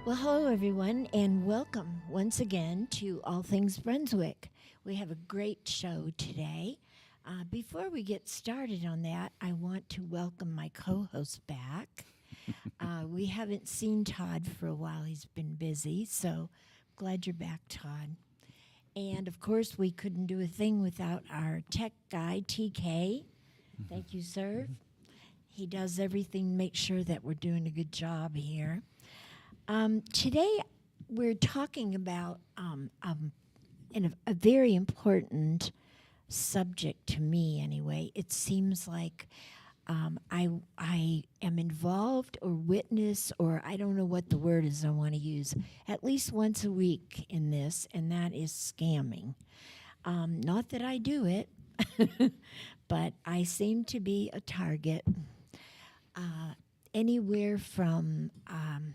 Well, hello, everyone, and welcome once again to All Things Brunswick. We have a great show today. Before we get started on that, I want to welcome my co host back. We haven't seen Todd for a while, he's been busy, so glad you're back, Todd. And of course, we couldn't do a thing without our tech guy, TK. Thank you, sir. He does everything to make sure that we're doing a good job here. Today, we're talking about a very important subject to me, anyway. It seems like I am involved or witness, or I don't know what the word is I want to use, at least once a week in this, and that is scamming. Not that I do it, but I seem to be a target. Anywhere from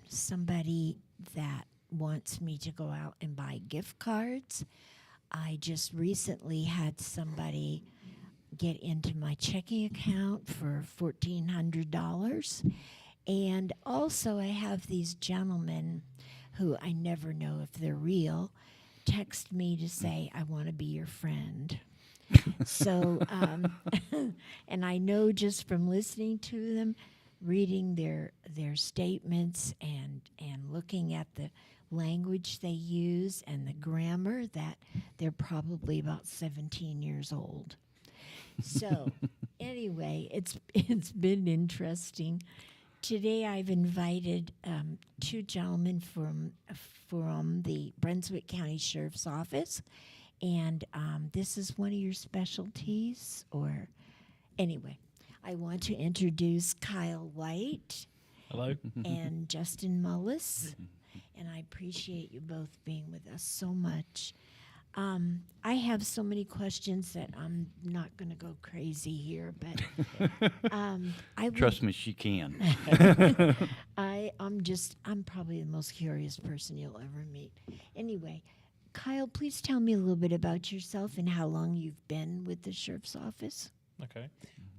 somebody that wants me to go out and buy gift cards. I just recently had somebody get into my checking account for $1,400. And also I have these gentlemen who I never know if they're real, text me to say, I want to be your friend. So, and I know just from listening to them, reading their statements and looking at the language they use and the grammar that they're probably about 17 years old. So anyway, it's been interesting. Today I've invited two gentlemen from the Brunswick County Sheriff's Office, and this is one of your specialties, or anyway. I want to introduce Kyle White. Hello. And Justin Mullis. And I appreciate you both being with us so much. I have so many questions that I'm not going to go crazy here, but Trust me, she can. I'm probably the most curious person you'll ever meet. Anyway, Kyle, please tell me a little bit about yourself and how long you've been with the Sheriff's Office. Okay.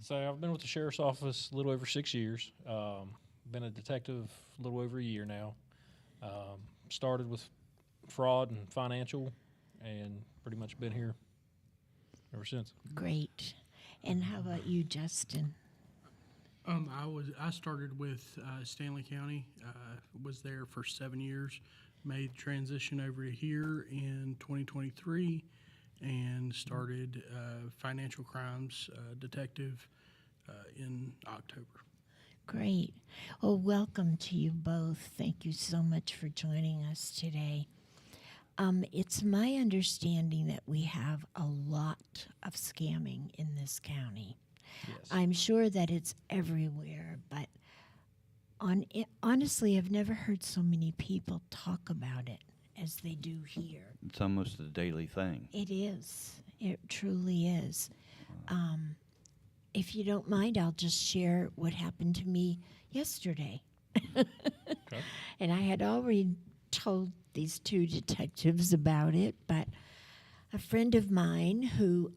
So I've been with the Sheriff's Office a little over 6 years. Been a detective a little over a year now. Started with fraud and financial, and pretty much been here ever since. Great. And how about you, Justin? I started with Stanley County. Was there for 7 years. Made the transition over to here in 2023. And started financial crimes detective in October. Great. Well, welcome to you both. Thank you so much for joining us today. It's my understanding that we have a lot of scamming in this county. Yes. I'm sure that it's everywhere, but honestly, I've never heard so many people talk about it as they do here. It's almost a daily thing. It is. It truly is. If you don't mind, I'll just share what happened to me yesterday. Okay. And I had already told these two detectives about it, but a friend of mine who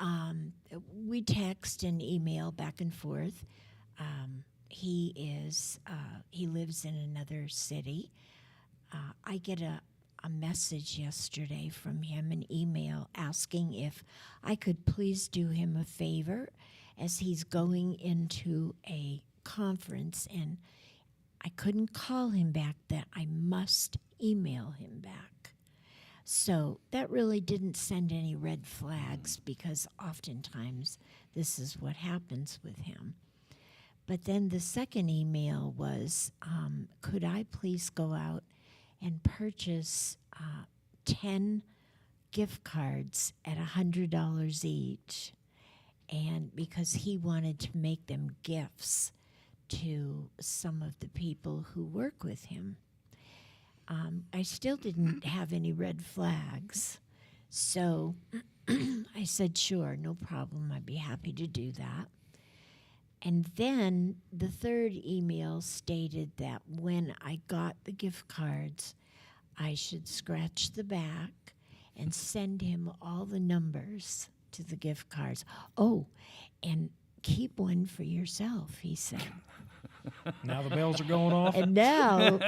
we text and email back and forth, he lives in another city. I get a message yesterday from him, an email asking if I could please do him a favor as he's going into a conference, and I couldn't call him back, that I must email him back. So that really didn't send any red flags, because oftentimes this is what happens with him. But then the second email was, could I please go out and purchase 10 gift cards at $100 each, and because he wanted to make them gifts to some of the people who work with him. I still didn't have any red flags, so I said, sure, no problem, I'd be happy to do that. And then the third email stated that when I got the gift cards, I should scratch the back and send him all the numbers to the gift cards. Oh, and keep one for yourself, he said. Now the bells are going off. And now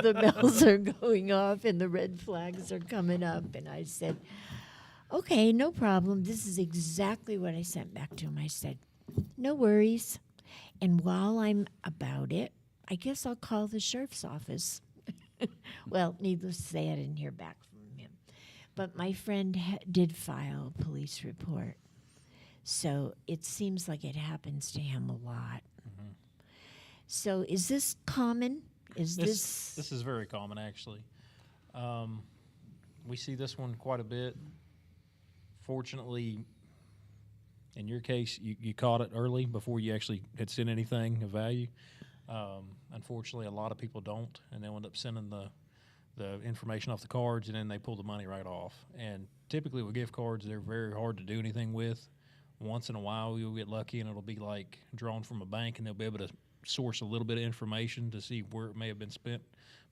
the bells are going off and the red flags are coming up. And I said, okay, no problem. This is exactly what I sent back to him. I said, no worries. And while I'm about it, I guess I'll call the sheriff's office. Well, needless to say, I didn't hear back from him. But my friend did file a police report. So it seems like it happens to him a lot. Mm-hmm. So is this common? Is this This is very common, actually. We see this one quite a bit. Fortunately, in your case, you caught it early before you actually had sent anything of value. Unfortunately, a lot of people don't, and they'll end up sending the information off the cards, and then they pull the money right off. And typically with gift cards, they're very hard to do anything with. Once in a while, you'll get lucky, and it'll be like drawn from a bank, and they'll be able to source a little bit of information to see where it may have been spent.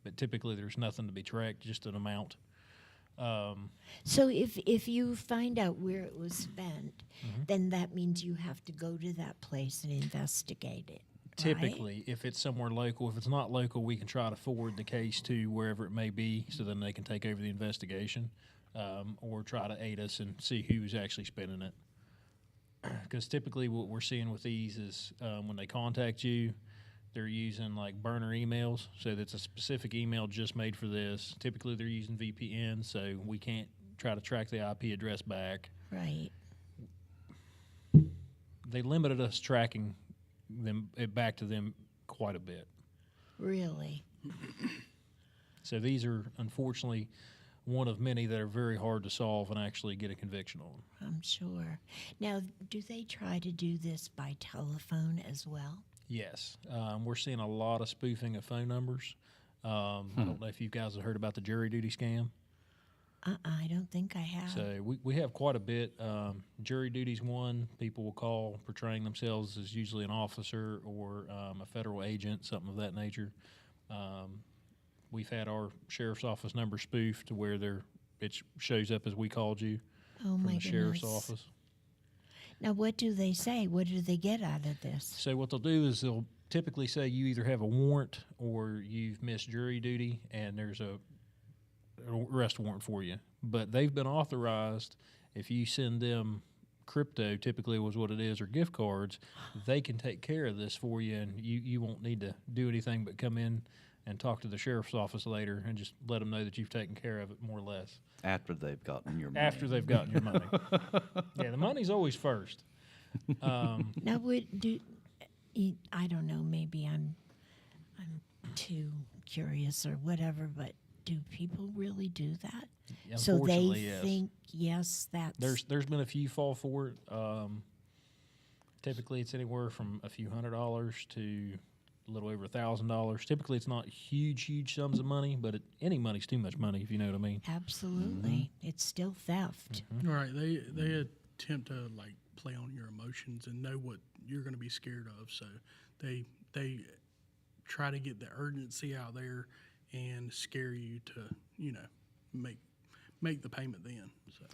But typically, there's nothing to be tracked, just an amount. so if you find out where it was spent, Mm-hmm. then that means you have to go to that place and investigate it. right? Typically, if it's somewhere local, if it's not local, we can try to forward the case to wherever it may be, so then they can take over the investigation, or try to aid us and see who's actually spending it. Because typically, what we're seeing with these is when they contact you, they're using like burner emails, so that's a specific email just made for this. Typically, they're using VPN, so we can't try to track the IP address back. Right. They limited us tracking it back to them quite a bit. Really. So these are unfortunately one of many that are very hard to solve and actually get a conviction on. I'm sure. Now, do they try to do this by telephone as well? Yes, we're seeing a lot of spoofing of phone numbers. I don't know if you guys have heard about the jury duty scam. I don't think I have. So we have quite a bit. Jury duty's one. People will call portraying themselves as usually an officer or a federal agent, something of that nature. We've had our sheriff's office number spoofed to where it shows up as we called you Oh from my the sheriff's goodness. office. Now, what do they say? What do they get out of this? So what they'll do is they'll typically say you either have a warrant or you've missed jury duty and there's an arrest warrant for you. But they've been authorized, if you send them crypto, typically was what it is, or gift cards, they can take care of this for you, and you won't need to do anything but come in and talk to the sheriff's office later and just let them know that you've taken care of it, more or less. After they've gotten your money. After they've gotten your money. Yeah, the money's always first. Now, I don't know, maybe I'm too curious or whatever, but do people really do that? So they Unfortunately, yes. think, yes, that's... There's been a few fall for it. Typically, it's anywhere from a few $100s to a little over $1,000. Typically, it's not huge sums of money, but any money's too much money, if you know what I mean. Absolutely. It's still theft. Right. They attempt to like play on your emotions and know what you're going to be scared of. So they try to get the urgency out there and scare you to make the payment then. So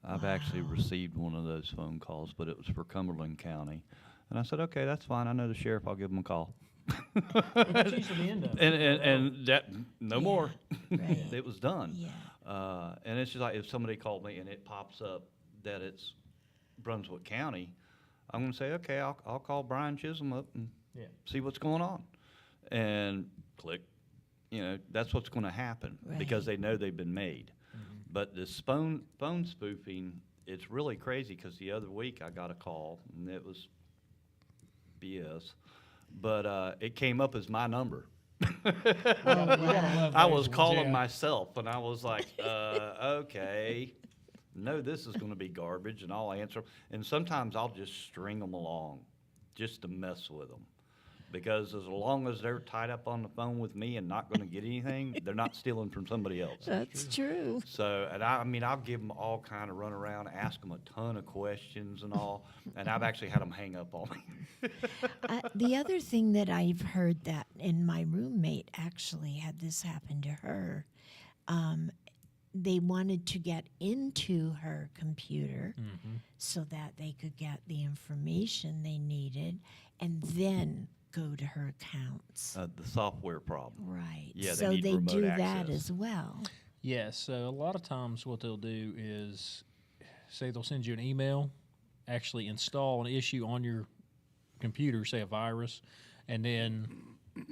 I've actually received one of those phone calls, but it was for Cumberland County. And I said, okay, that's fine. I know the sheriff. I'll give him a call. That's usually the end of it. And that, no more. Right. It was done. Yeah. And it's just like if somebody called me and it pops up that it's Brunswick County, I'm going to say, okay, I'll call Brian Chisholm up and see what's going on. And click. That's what's going to happen because they know they've been made. Mm-hmm. But this phone spoofing, it's really crazy because the other week I got a call and it was BS. But it came up as my number. I was calling myself, and I was like, okay, no, this is going to be garbage, and I'll answer. And sometimes I'll just string them along just to mess with them. Because as long as they're tied up on the phone with me and not going to get anything, they're not stealing from somebody else. That's true. So, and I'll give them all kind of run around, ask them a ton of questions and all, and I've actually had them hang up on me. The other thing that I've heard that, and my roommate actually had this happen to her, they wanted to get into her computer so that they could get the information they needed and then go to her accounts. The software problem. Right. Yeah, they so need they remote do that access. as well. Yes, so a lot of times what they'll do is say they'll send you an email, actually install an issue on your computer, say a virus, and then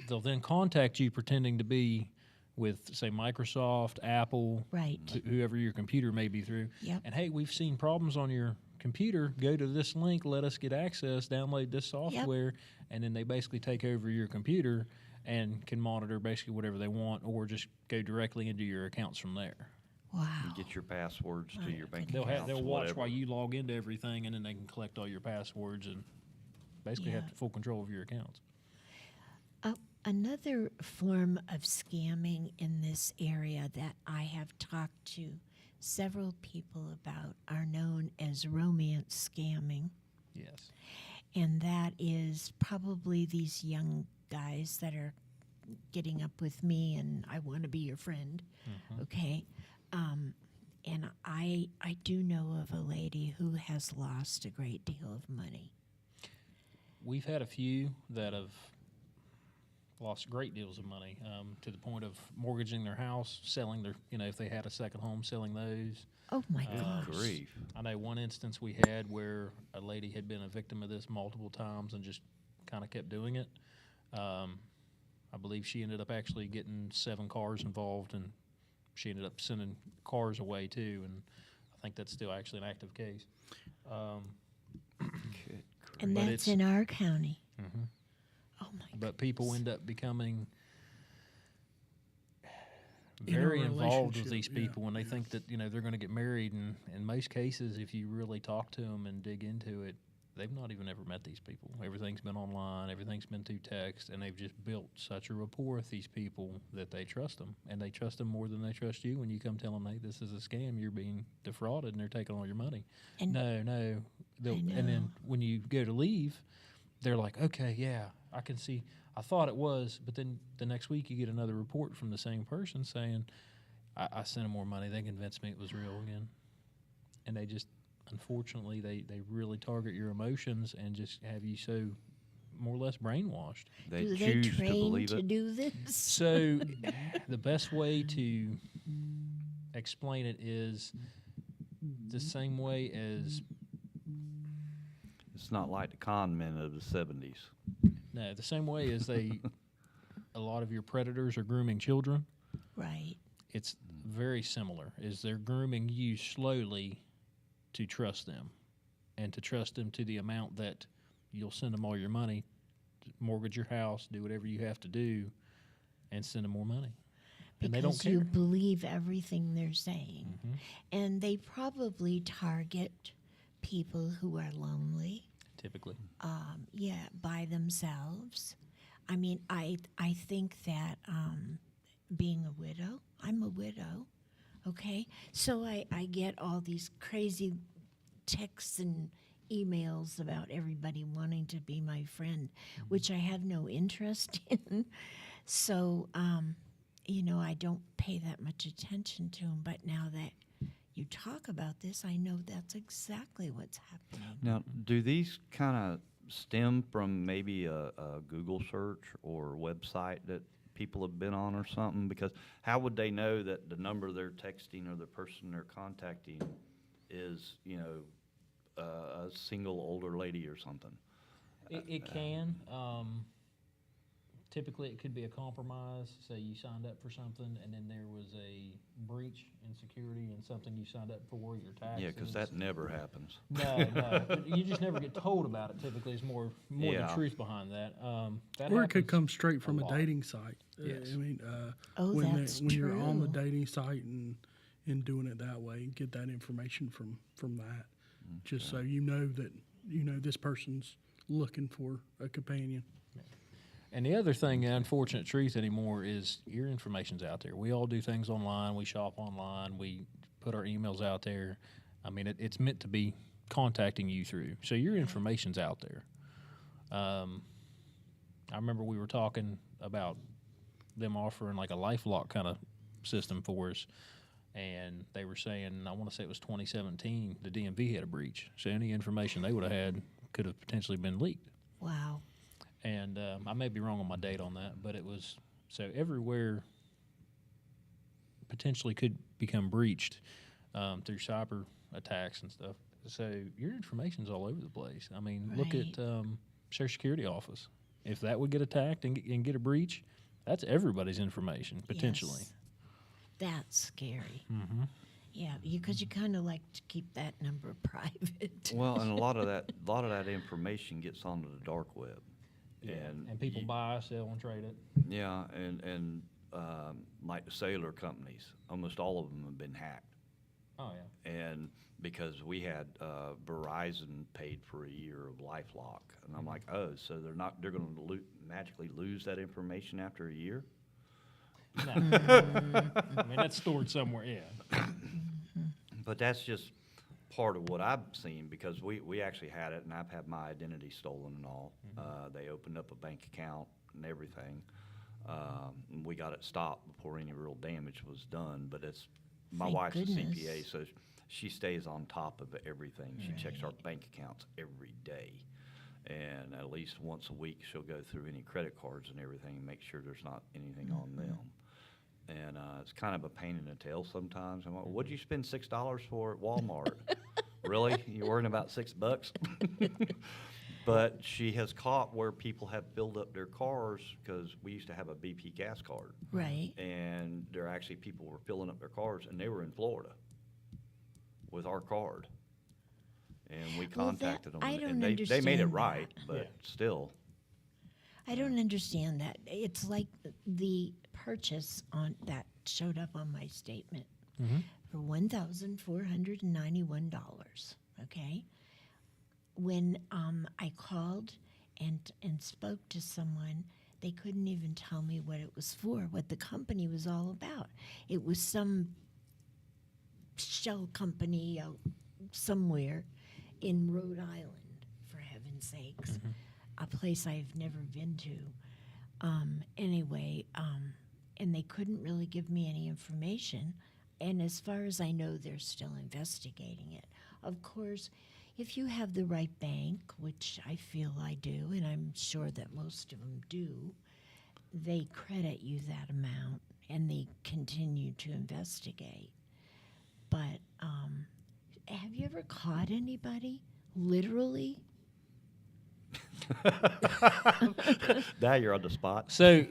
they'll then contact you pretending to be with, say, Microsoft, Apple, Right. whoever your computer may be through. Yep. And, hey, we've seen problems on your computer. Go to this link, let us get access, download this software, and then they basically take over your computer and can monitor basically whatever they want, or just go directly into your accounts from there. Wow. You get your passwords to your bank They'll accounts, they'll watch whatever. while you log into everything, and then they can collect all your passwords and basically have Yeah. full control of your accounts. Another form of scamming in this area that I have talked to several people about are known as romance scamming. Yes. And that is probably these young guys that are getting up with me and I want to be your friend. Okay. And I do know of a lady who has lost a great deal of money. We've had a few that have lost great deals of money, to the point of mortgaging their house, selling their, if they had a second home, selling those. Oh my Good gosh. grief. I know one instance we had where a lady had been a victim of this multiple times and just kind of kept doing it. I believe she ended up actually getting 7 cars involved, and she ended up sending cars away too, and I think that's still actually an active case. Good And But that's it's- in our county. Mhm. Oh my But people goodness. end up becoming In a very involved with relationship, these yeah, people when they yeah. think that they're going to get married, and in most cases, if you really talk to them and dig into it, they've not even ever met these people. Everything's been online, everything's been through text, and they've just built such a rapport with these people that they trust them, and they trust them more than they trust you when you come tell them, hey, this is a scam, you're being defrauded, and they're taking all your money. And No. And know. then when you go to leave, they're like, okay, yeah, I can see. I thought it was, but then the next week you get another report from the same person saying, I sent them more money. They convinced me it was real again. And they just, unfortunately, they really target your emotions and just have you so more or less brainwashed. They do they choose to train believe to it. do this? So the best way to explain it is the same way as, It's not like the con men of the 70s. no, the same way as a lot of your predators are grooming children. Right. It's very similar, is they're grooming you slowly to trust them, and to trust them to the amount that you'll send them all your money, mortgage your house, do whatever you have to do, and send them more money. And they don't Because care. you believe everything they're saying. Mhm. And they probably target people who are lonely, Typically. by themselves. I mean, I think that being a widow, I'm a widow, okay? So I get all these crazy texts and emails about everybody wanting to be my friend, which I have no interest in. So, I don't pay that much attention to them. But now that you talk about this, I know that's exactly what's happening. Now, do these kind of stem from maybe a Google search or website that people have been on or something? Because how would they know that the number they're texting or the person they're contacting is, a single older lady or something? It can. Typically, it could be a compromise. Say you signed up for something, and then there was a breach in security and something you signed up for, your taxes. Yeah, because that never happens. No. You just never get told about it. Typically, there's more Yeah. the truth behind that. That Or it could happens come straight from a lot. dating site. Yes. I mean, Oh, when that's when you're on the true. dating site and doing it that way, get that information from that, just so you know that this person's looking for a companion. And the other thing, the unfortunate truth anymore, is your information's out there. We all do things online. We shop online. We put our emails out there. I mean, it's meant to be contacting you through. So your information's out there. I remember we were talking about them offering like a LifeLock kind of system for us. And they were saying, I want to say it was 2017, the DMV had a breach. So any information they would have had could have potentially been leaked. Wow. And I may be wrong on my date on that, but it was so everywhere potentially could become breached through cyber attacks and stuff. So your information's all over the place. I mean, look at Social Security office. If that would get attacked and get a breach, that's everybody's information potentially. Yes. That's scary. Mm-hmm. Yeah, because you kind of like to keep that number private. Well, and a lot of that information gets onto the dark web. And people buy, sell, and trade it. Yeah, and like the cellular companies, almost all of them have been hacked. Oh yeah. And because we had Verizon paid for a year of LifeLock, and I'm like, oh, so they're going to magically lose that information after a year? No. I mean, that's stored somewhere. Yeah. But that's just part of what I've seen, because we actually had it, and I've had my identity stolen and all. They opened up a bank account and everything. And we got it stopped before any real damage was done. But it's my Thank wife's goodness. a CPA, so she stays on top of everything. She checks our bank accounts every day. And at least once a week, she'll go through any credit cards and everything and make sure there's not anything on them. And it's kind of a pain in the tail sometimes. I'm like, what'd you spend $6 for at Walmart? Really? You're worrying about $6? But she has caught where people have filled up their cars, because we used to have a BP gas card. Right. And there actually people were filling up their cars, and they were in Florida with our card. And we Well, contacted them, I don't and they made it understand right, that. but Yeah. still. I don't understand that. It's like the purchase on that showed up on my statement for $1,491. Okay, when I called and spoke to someone, they couldn't even tell me what it was for, what the company was all about. It was some shell company out somewhere in Rhode Island, for heaven's sakes. A place I've never been to. Anyway, and they couldn't really give me any information. And as far as I know, they're still investigating it. Of course, if you have the right bank, which I feel I do, and I'm sure that most of them do, they credit you that amount and they continue to investigate. But have you ever caught anybody, literally? Now you're on the spot. So,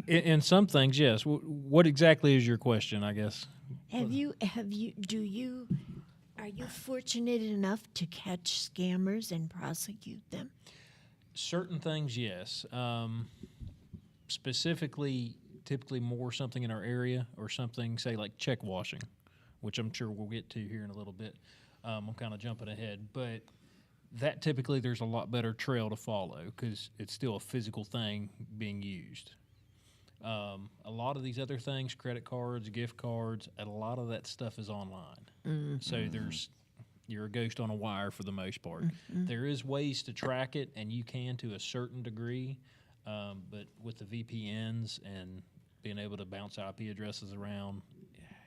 in some things, yes. What exactly is your question? I guess. Are you fortunate enough to catch scammers and prosecute them? Certain things, yes. Specifically, typically more something in our area, or something, say, like check washing, which I'm sure we'll get to here in a little bit. I'm kind of jumping ahead, but that typically there's a lot better trail to follow, because it's still a physical thing being used. A lot of these other things, credit cards, gift cards, and a lot of that stuff is online. So you're a ghost on a wire for the most part. There is ways to track it, and you can to a certain degree, but with the VPNs and being able to bounce IP addresses around,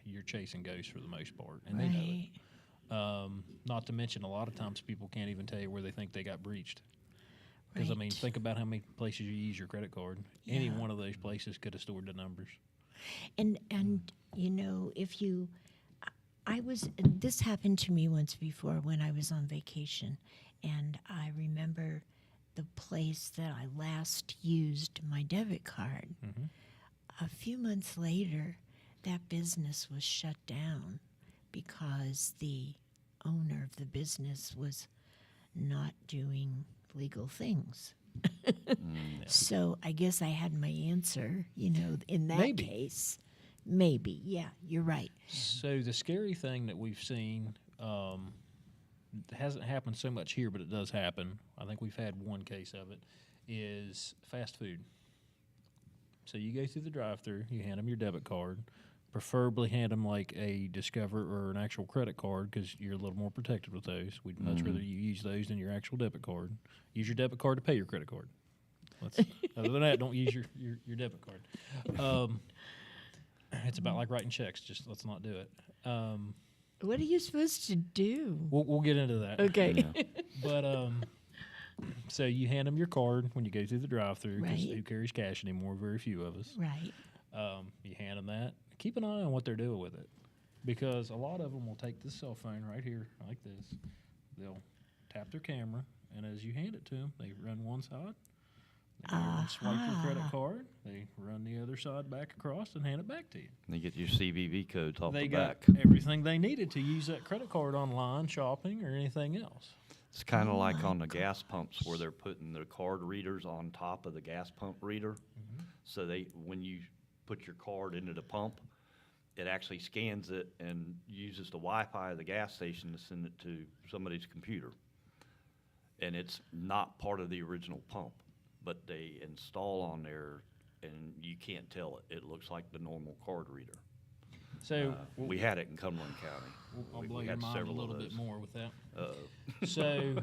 you're chasing ghosts for the most part, and they know it. Not to mention, a lot of times people can't even tell you where they think they got breached. Because, I mean, Right. think about how many places you use your credit card. Any one of those places could have stored the numbers. And you know, if you, this happened to me once before when I was on vacation, and I remember the place that I last used my debit card. A few months later, that business was shut down because the owner of the business was not doing legal things. So I guess I had my answer, you know, in that Maybe. case. Maybe, yeah, you're right. So the scary thing that we've seen, it hasn't happened so much here, but it does happen. I think we've had one case of it, is fast food. So you go through the drive-thru, you hand them your debit card, preferably hand them like a Discover or an actual credit card, because you're a little more protected with those. We'd much rather you use those than your actual debit card. Use your debit card to pay your credit card. Other than that, don't use your debit card. It's about like writing checks. Just let's not do it. What are you supposed to do? We'll get into that. Okay. But So you hand them your card when you go through the drive-through, because Right. who carries cash anymore? Very few of us. Right. You hand them that. Keep an eye on what they're doing with it, because a lot of them will take this cell phone right here, like this. They'll tap their camera, and as you hand it to them, they run one side. They go over and swipe your credit card. They run the other side back across and hand it back to you. And you get your CVV codes off They the got back. everything they needed to use that credit card online, shopping, or anything else. It's kind of like on the gas pumps where they're putting their card readers on top of the gas pump reader. So when you put your card into the pump, it actually scans it and uses the Wi-Fi of the gas station to send it to somebody's computer. And it's not part of the original pump, but they install on there, and you can't tell it. It looks like the normal card reader. So We had it in Cumberland County. I'll We blow your had mind a several of little bit those. more with that. Uh, So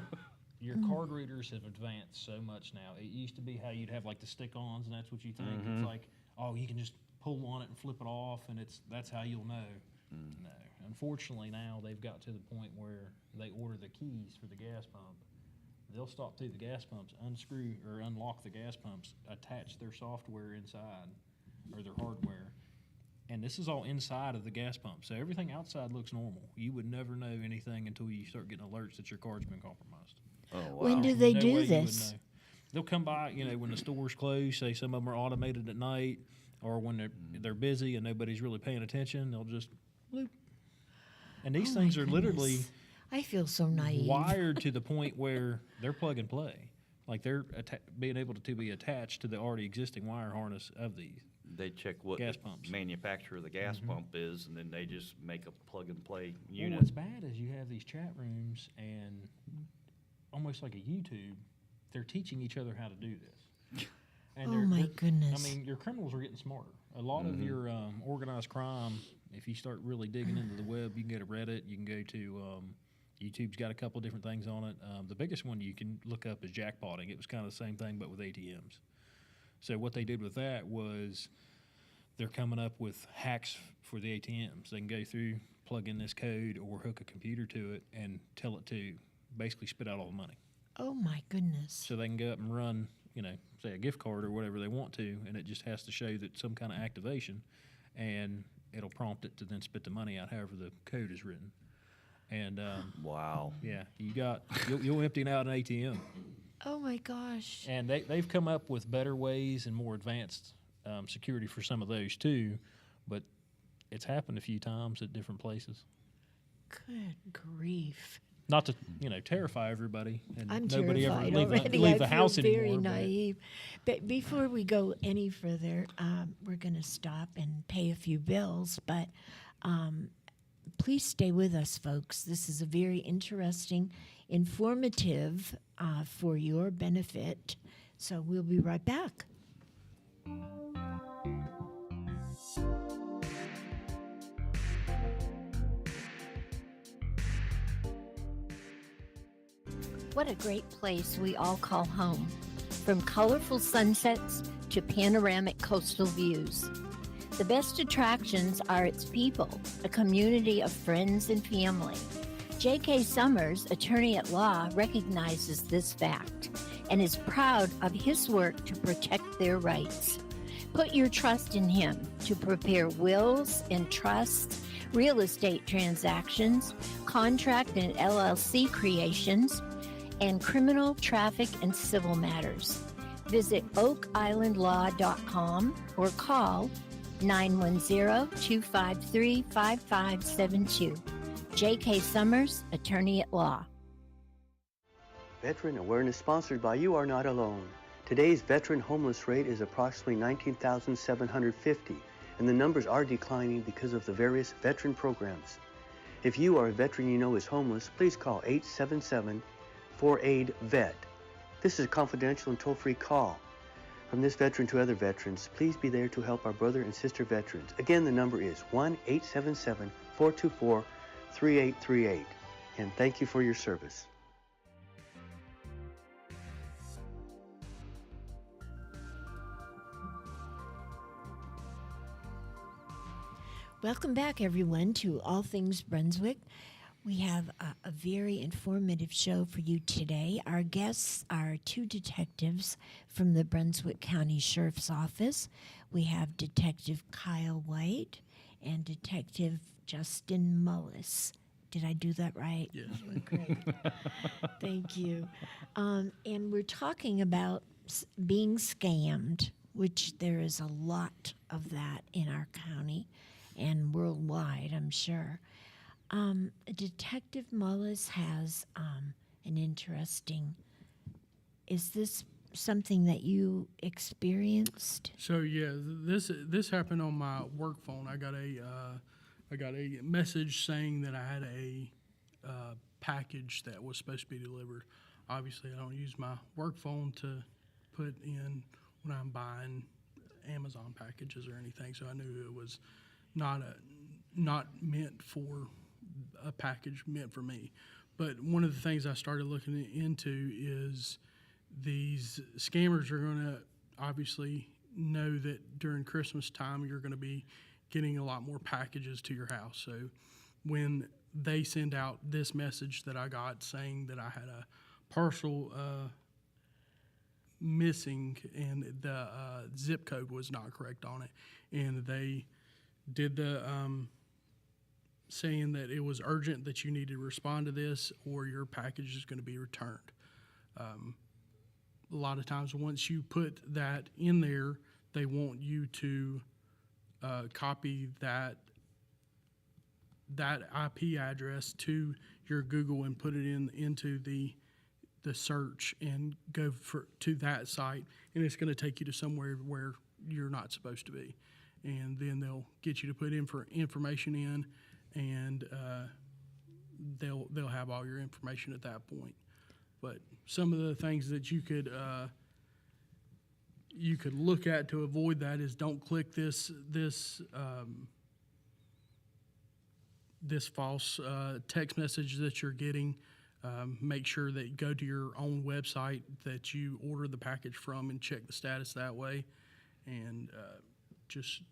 your card readers have advanced so much now. It used to be how you'd have like the stick-ons, and that's what you think. It's like, oh, you can just pull on it and flip it off, and that's how you'll know. No. Unfortunately, now they've got to the point where they order the keys for the gas pump. They'll stop through the gas pumps, unscrew or unlock the gas pumps, attach their software inside or their hardware. And this is all inside of the gas pump. So everything outside looks normal. You would never know anything until you start getting alerts that your card's been compromised. Oh, wow. When do they No do way you would this? know. They'll come by, when the store's closed, say some of them are automated at night, or when they're busy and nobody's really paying attention, they'll just bloop. And these Oh my things are literally goodness. I feel so naive. wired to the point where they're plug and play. Like they're being able to be attached to the already existing wire harness of these. They check what Gas the pumps. manufacturer of the gas pump is, and then they just make a plug-and-play Well, unit. what's bad is you have these chat rooms, and almost like a YouTube, they're teaching each other how to do this. And Oh my goodness. I mean, your criminals are getting smarter. A lot of your organized crime, if you start really digging into the web, you can go to Reddit, you can go to YouTube's got a couple different things on it. The biggest one you can look up is jackpotting. It was kind of the same thing, but with ATMs. So what they did with that was they're coming up with hacks for the ATMs. They can go through, plug in this code, or hook a computer to it and tell it to basically spit out all the money. Oh my goodness. So they can go up and run, say a gift card or whatever they want to, and it just has to show that some kind of activation, and it'll prompt it to then spit the money out however the code is written. And Wow. yeah, you'll empty out an ATM. Oh my gosh. And they've come up with better ways and more advanced security for some of those too, but it's happened a few times at different places. Good grief. Not to terrify everybody, and I'm nobody terrified ever already. leave I the feel house very anymore. but- naive. But before we go any further, we're going to stop and pay a few bills. But please stay with us, folks. This is a very interesting, informative for your benefit. So we'll be right back. What a great place we all call home. From colorful sunsets to panoramic coastal views. The best attractions are its people, a community of friends and family. J.K. Summers, attorney at law, recognizes this fact and is proud of his work to protect their rights. Put your trust in him to prepare wills and trusts, real estate transactions, contract and LLC creations, and criminal, traffic, and civil matters. Visit oakislandlaw.com or call 910-253-5572. J.K. Summers, Attorney at Law. Veteran Awareness sponsored by You Are Not Alone. Today's veteran homeless rate is approximately 19,750, and the numbers are declining because of the various veteran programs. If you or a veteran you know is homeless, please call 877-4AID-VET. This is a confidential and toll-free call. From this veteran to other veterans, please be there to help our brother and sister veterans. Again, the number is 1-877-424-3838. And thank you for your service. Welcome back, everyone, to All Things Brunswick. We have a very informative show for you today. Our guests are two detectives from the Brunswick County Sheriff's Office. We have Detective Kyle White and Detective Justin Mullis. Did I do that right? Yes. Great. Thank you. And we're talking about being scammed, which there is a lot of that in our county and worldwide, I'm sure. Detective Mullis has an interesting. Is this something that you experienced? So yeah, this happened on my work phone. I got a message saying that I had a package that was supposed to be delivered. Obviously, I don't use my work phone to put in when I'm buying Amazon packages or anything, so I knew it was not meant for a package meant for me. But one of the things I started looking into is these scammers are going to obviously know that during Christmas time you're going to be getting a lot more packages to your house. So when they send out this message that I got saying that I had a parcel missing and the zip code was not correct on it, and they did the saying that it was urgent, that you need to respond to this or your package is going to be returned. A lot of times once you put that in there, they want you to copy that IP address to your Google and put it into the search and go to that site, and it's going to take you to somewhere where you're not supposed to be, and then they'll get you to put information in, and they'll have all your information at that point. But some of the things that you could look at to avoid that is don't click this false text message that you're getting. Make sure that you go to your own website that you order the package from and check the status that way, and just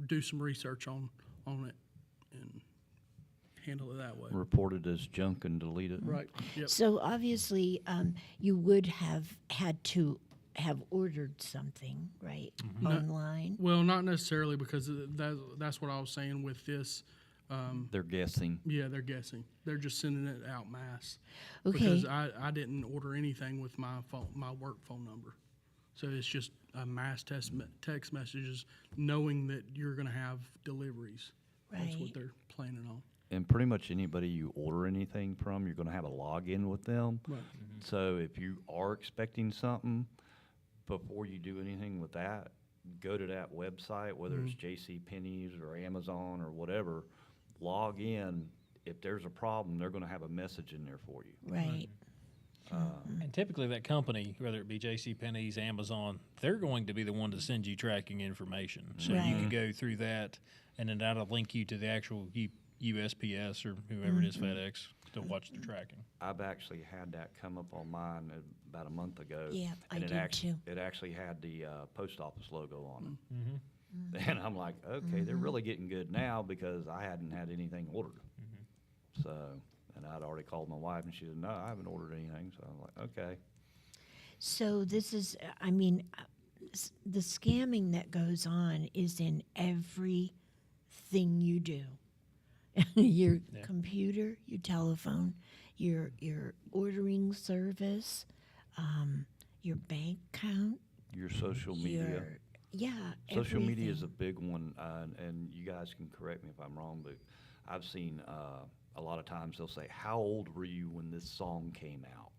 do some research on it and handle it that way. Report it as junk and delete it. Right. Yep. So obviously, you would have had to have ordered something, right, online. Well, not necessarily, because that's what I was saying with this. They're guessing. Yeah, they're guessing. They're just sending it out mass. Okay. Because I didn't order anything with my work phone number. So it's just a mass text messages knowing that you're going to have deliveries. That's Right. what they're planning on. And pretty much anybody you order anything from, you're going to have a login with them. Right. So if you are expecting something, before you do anything with that, go to that website, whether it's JCPenney's or Amazon or whatever, log in. If there's a problem, they're going to have a message in there for you. Right. And typically that company, whether it be JCPenney's, Amazon, they're going to be the one to send you tracking information. So you can Right. go through that, and then that'll link you to the actual USPS or whoever it is, FedEx, to watch the tracking. I've actually had that come up on mine about a month ago. Yeah, I and did too. It actually had the post office logo on it. And I'm like, okay, they're really getting good now because I hadn't had anything ordered. So, and I'd already called my wife, and she said, no, I haven't ordered anything. So I'm like, okay. So this is, I mean, the scamming that goes on is in everything you do. Your computer, your telephone, your ordering service, your bank account. Your social media. Social media is a everything. big one, and you guys can correct me if I'm wrong, but I've seen a lot of times they'll say, how old were you when this song came out?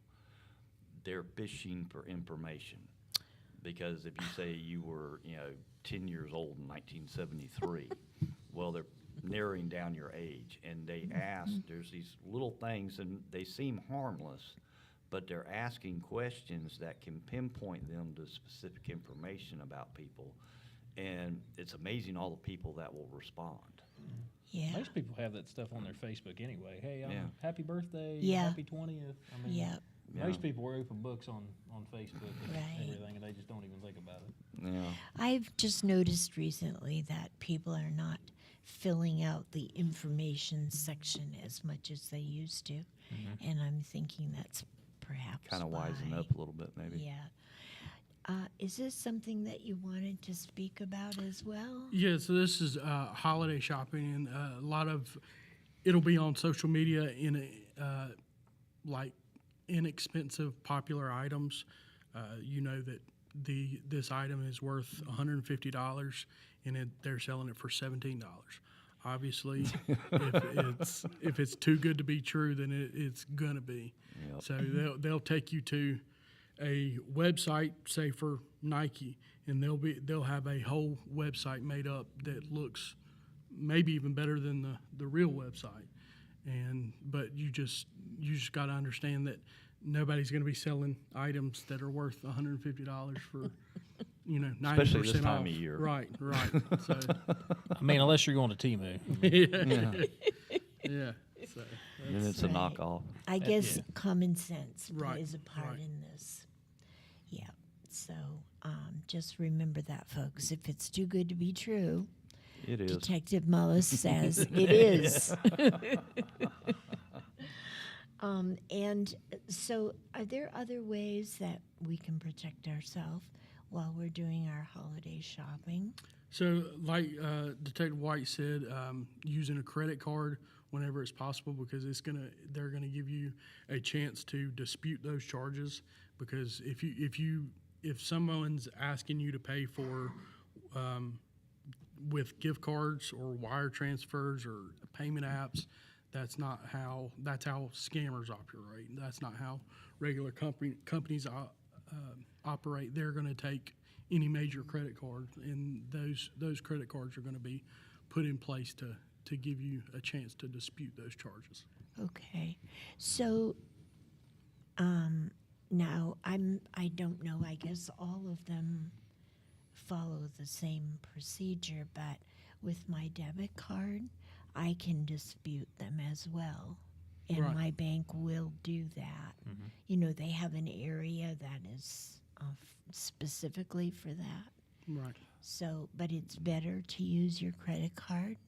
They're fishing for information, because if you say you were, 10 years old in 1973, well, they're narrowing down your age, and they ask, there's these little things, and they seem harmless, but they're asking questions that can pinpoint them to specific information about people, and it's amazing all the people that will respond. Yeah. Most people have that stuff on their Facebook anyway. Hey, Yeah. happy birthday, Yeah. happy 20th. I mean, Yeah. most people are open books on Facebook and Right. everything, and they just don't even think about it. Yeah. I've just noticed recently that people are not filling out the information section as much as they used to. And I'm thinking that's perhaps Kind of wisen why. up a little bit, maybe. Yeah. Is this something that you wanted to speak about as well? Yeah, so this is holiday shopping, and a lot of it'll be on social media in like inexpensive, popular items. You know that this item is worth $150, and they're selling it for $17. Obviously, if it's too good to be true, then it's gonna be. Yep. So they'll take you to a website, say for Nike, and they'll have a whole website made up that looks maybe even better than the real website. But you just got to understand that nobody's going to be selling items that are worth $150 for 90% Especially this time off. of year. Right. So I mean, unless you're going to Temu. yeah. So And then it's a Right. knockoff. I guess common sense Right, plays a part right. in this. Yeah. So just remember that, folks. If it's too good to be true, It is. Detective Mullis says it is. And so, are there other ways that we can protect ourselves while we're doing our holiday shopping? So, like Detective White said, using a credit card whenever it's possible, because they're gonna give you a chance to dispute those charges. Because if someone's asking you to pay for with gift cards or wire transfers or payment apps, that's how scammers operate. That's not how regular companies operate. They're going to take any major credit card, and those credit cards are going to be put in place to give you a chance to dispute those charges. Okay. So now I don't know, I guess all of them follow the same procedure, but with my debit card, I can dispute them as well. And Right. my bank will do that. They have an area that is specifically for that. Right. So, but it's better to use your credit card.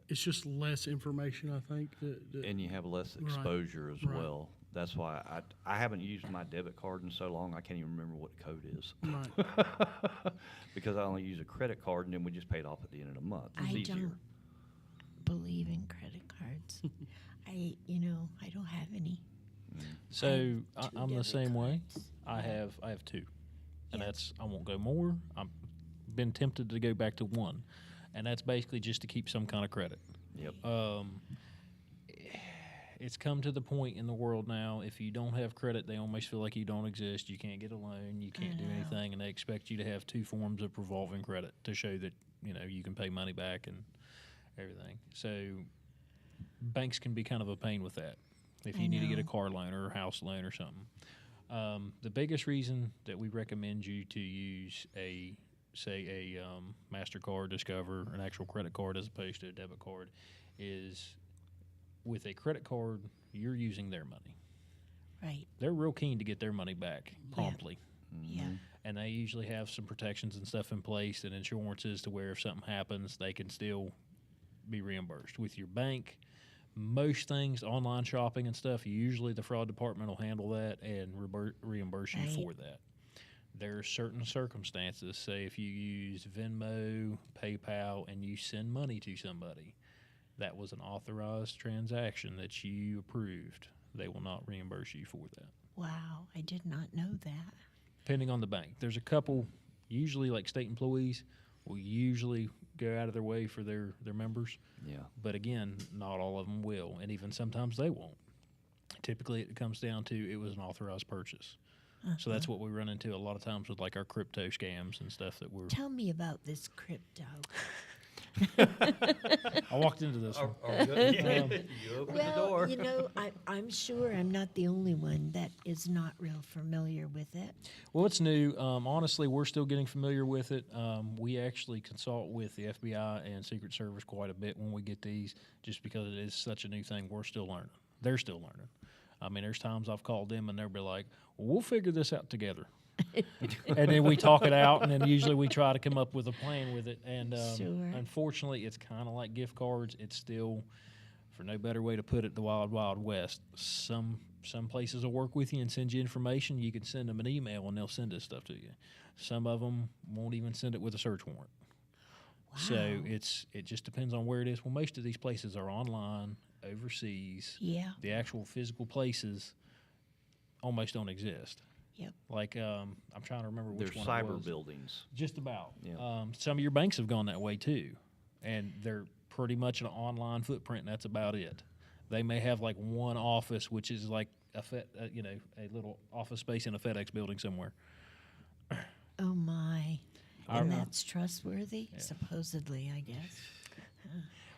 It's just less information, I think. And you have less Right. exposure as Right. well. That's why I haven't used my debit card in so long, I can't even remember what the code is. Right. Because I only use a credit card, and then we just pay it off at the end of the month. It's I easier. don't believe in credit cards. I don't have any. So Two I'm the debit same way. cards. I have two, and Yes. I won't go more. I've been tempted to go back to one, and that's basically just to keep some kind of credit. Yep. It's come to the point in the world now, if you don't have credit, they almost feel like you don't exist. You can't get a loan, you can't do know. anything, and they expect you to have two forms of revolving credit to show that you can pay money back and everything. So banks can be kind of a pain with that if I you need to get a know. car loan or a house loan or something. The biggest reason that we recommend you to use a MasterCard, Discover, an actual credit card as opposed to a debit card is with a credit card, you're using their money. Right. They're real keen to get their money back promptly. Yeah. And they usually have some protections and stuff in place and insurances to where if something happens, they can still be reimbursed. With your bank, most things, online shopping and stuff, usually the fraud department will handle that and reimburse you Right. for that. There are certain circumstances, say if you use Venmo, PayPal, and you send money to somebody, that was an authorized transaction that you approved. They will not reimburse you for that. Wow, I did not know that. Depending on the bank. There's a couple, usually like state employees, will usually go out of their way for their members. Yeah. But again, not all of them will, and even sometimes they won't. Typically, it comes down to it was an authorized purchase. So that's what we run into a lot of times with like our crypto scams and stuff that we're. Tell me about this crypto. I walked into this one. You open the Well, door. I'm sure I'm not the only one that is not real familiar with it. Well, it's new. Honestly, we're still getting familiar with it. We actually consult with the FBI and Secret Service quite a bit when we get these, just because it is such a new thing. We're still learning. They're still learning. I mean, there's times I've called them and they'll be like, well, we'll figure this out together. And then we talk it out, and then usually we try to come up with a plan with it. And Sure. unfortunately, it's kind of like gift cards. It's still, for no better way to put it, the wild, wild west. Some places will work with you and send you information. You can send them an email, and they'll send this stuff to you. Some of them won't even send it with a search warrant. So Wow. it just depends on where it is. Well, most of these places are online, overseas. Yeah. The actual physical places almost don't exist. Yep. Like I'm trying to remember which There's one it cyber was. buildings. Just about. Yeah. Some of your banks have gone that way too, and they're pretty much an online footprint. And that's about it. They may have like one office, which is like a little office space in a FedEx building somewhere. Oh my. I- And that's trustworthy, supposedly, I guess.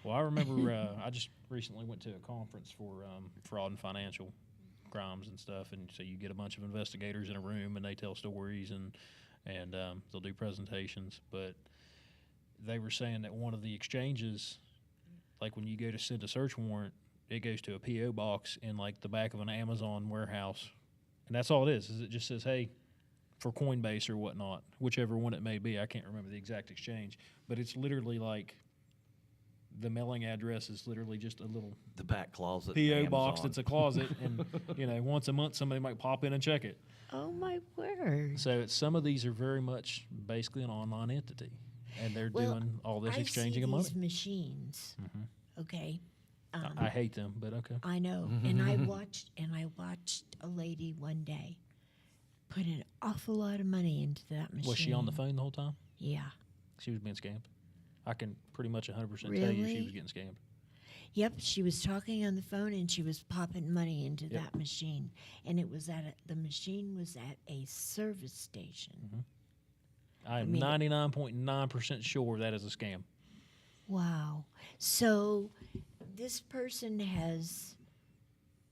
Well, I remember I just recently went to a conference for fraud and financial crimes and stuff, and so you get a bunch of investigators in a room, and they tell stories, and they'll do presentations. But they were saying that one of the exchanges, like when you go to send a search warrant, it goes to a PO box in like the back of an Amazon warehouse, and that's all it is it just says, hey, for Coinbase or whatnot, whichever one it may be. I can't remember the exact exchange, but it's literally like the mailing address is literally just a little The back closet. PO box Amazon. that's a closet, and once a month somebody might pop in and check it. Oh my word. So some of these are very much basically an online entity, and they're Well, doing all this I exchanging see of money. these machines. Okay. I hate them, but okay. I know. And I watched a lady one day put an awful lot of money into that machine. Was she on the phone the whole time? Yeah. She was being scammed. I can pretty much 100% tell you she Really? was getting scammed. Yep, she was talking on the phone and she was popping money into Yep. that machine, and it was the machine was at a service station. I am mean, 99.9% sure that is a scam. Wow. So this person has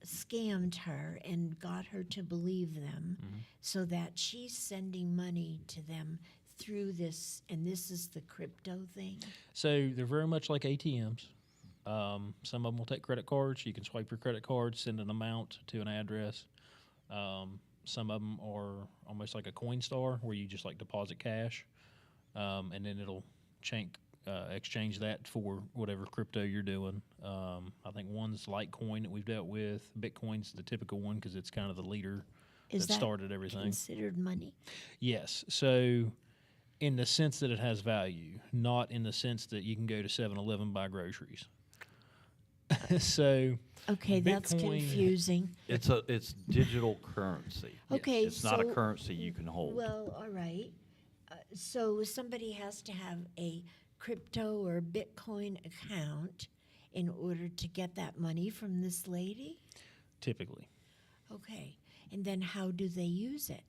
scammed her and got her to believe them so that she's sending money to them through this, and this is the crypto thing. So they're very much like ATMs. Some of them will take credit cards. You can swipe your credit card, send an amount to an address. Some of them are almost like a Coinstar, where you just like deposit cash, and then it'll exchange that for whatever crypto you're doing. I think one's Litecoin that we've dealt with. Bitcoin's the typical one because it's kind of the leader Is that that started everything. considered money? Yes. So in the sense that it has value, not in the sense that you can go to 7-Eleven buy groceries. So Okay, that's Bitcoin- confusing. It's digital currency. Okay, It's not a so- currency you can hold. Well, all right. So somebody has to have a crypto or Bitcoin account in order to get that money from this lady? typically. Okay. And then how do they use it?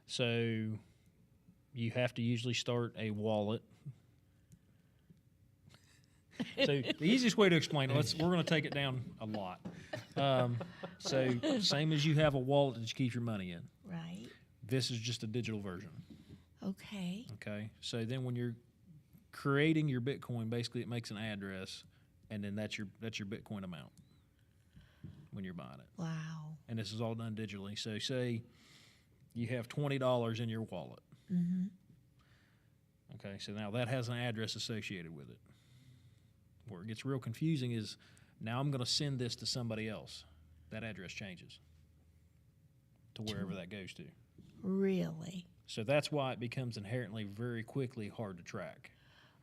So you have to usually start a wallet. So the easiest way to explain it, we're going to take it down a lot. So same as you have a wallet that you keep your money in. Right. This is just a digital version. Okay. Okay. So then when you're creating your Bitcoin, basically it makes an address, and then that's your Bitcoin amount when you're buying it. Wow. And this is all done digitally. So say you have $20 in your wallet. Mm-hmm. Okay, so now that has an address associated with it. Where it gets real confusing is now I'm going to send this to somebody else. That address changes to wherever that goes to. Really? So that's why it becomes inherently very quickly hard to track.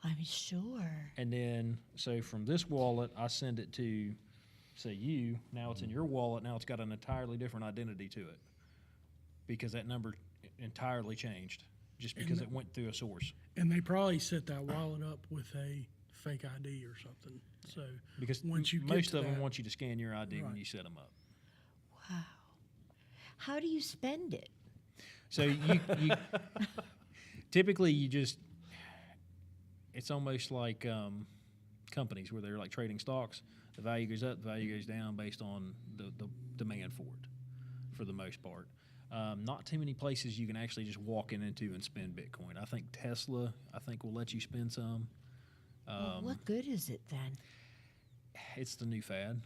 I'm sure. And then, so from this wallet, I send it to, say, you. Now it's in your wallet. Now it's got an entirely different identity to it because that number entirely changed just because it went through a source. And they probably set that wallet up with a fake ID or something. So Because once you get most to of them that- want you to scan your ID when Right. you set them up. Wow. How do you spend it? So you typically you just, it's almost like companies where they're like trading stocks. The value goes up, the value goes down based on the demand for it, for the most part. Not too many places you can actually just walk into and spend Bitcoin. I think Tesla, will let you spend some. Well, what good is it then? It's the new fad.